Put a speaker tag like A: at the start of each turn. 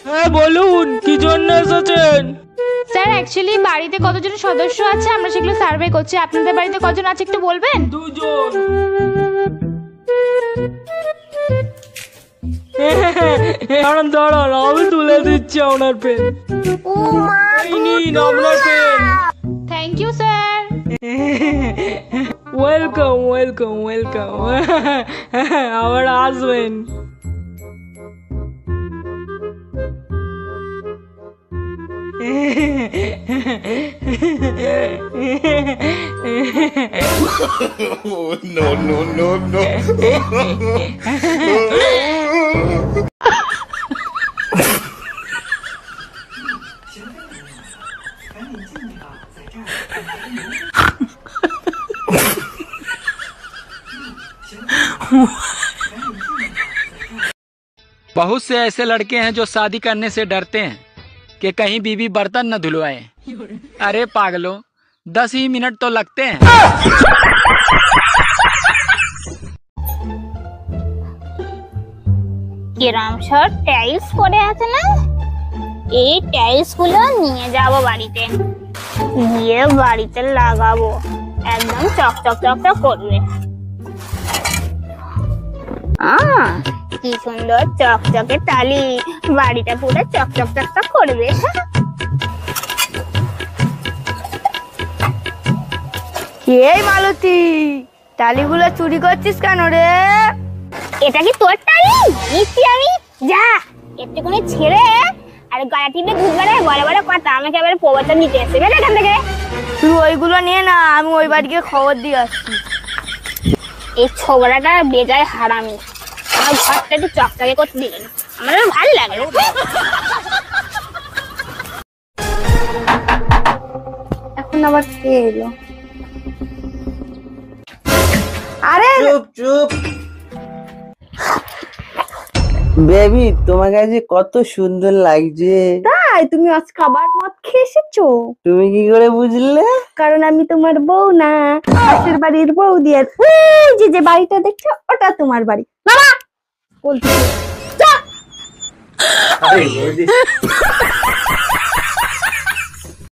A: হ্যাঁ বলুন, কি জন্য এসেছেন?
B: স্যার অ্যাকচুয়ালি বাড়িতে কতজন সদস্য আছে আমরা সেগুলো সার্ভে করছি। আপনাদের বাড়িতে কজন আছে একটু বলবেন?
A: 2 জন। দাঁড়ান দাঁড়ান, আমি তুলে দিচ্ছি আপনার পেন। এই নিন আপনার pen.
B: Thank you sir.
A: Welcome welcome welcome. আবার আসবেন।
C: No, no, no, no.
D: बहुत से ऐसे लड़के हैं जो शादी करने से डरते हैं कि कहीं बीवी बर्तन न धुलवाए। अरे पागलों, 10 ही मिनट तो लगते हैं।
E: কিরাম সব টাইলস পড়ে আছে না, এই টাইলস গুলো নিয়ে যাব বাড়িতে, গিয়ে বাড়িতে লাগাবো, একদম চকচক চকচক করবে। কি সুন্দর চকচকে টালি, বাড়িটা পুরো চকচক চকচক করবে।
F: এই মালতী, টালিগুলো চুরি করছিস কেন রে?
E: এটা কি তোর টালি? নিচ্ছি আমি, যা একটুখানি ছেড়ে আর গায়ে টিপে ঘুরবে রে, বড় বড় কথা আমাকে এবার প্রবচন দিতে এসে বের এখান থেকে।
F: তুই ওইগুলো নিয়ে না, আমি ওই বাড়িকে খবর দিয়ে আসছি।
E: এই ছোকরাটা বেজায় হারামি, আমার ঘরটা একটু চকচকে করতে দিলেন, আমার ভালো লাগে।
F: এখন আবার কে এলো? আরে
G: চুপ চুপ। বেবি, তোমার কাছে কত সুন্দর লাগছে।
F: তাই তুমি আজ খাবার মদ খেয়ে এসেছো?
G: তুমি কি করে বুঝলে?
F: কারণ আমি তোমার বউ না, পাশের বাড়ির বউ দিয়ে। ওই যে যে বাড়িটা দেখছো ওটা তোমার বাড়ি। বাবা বলছি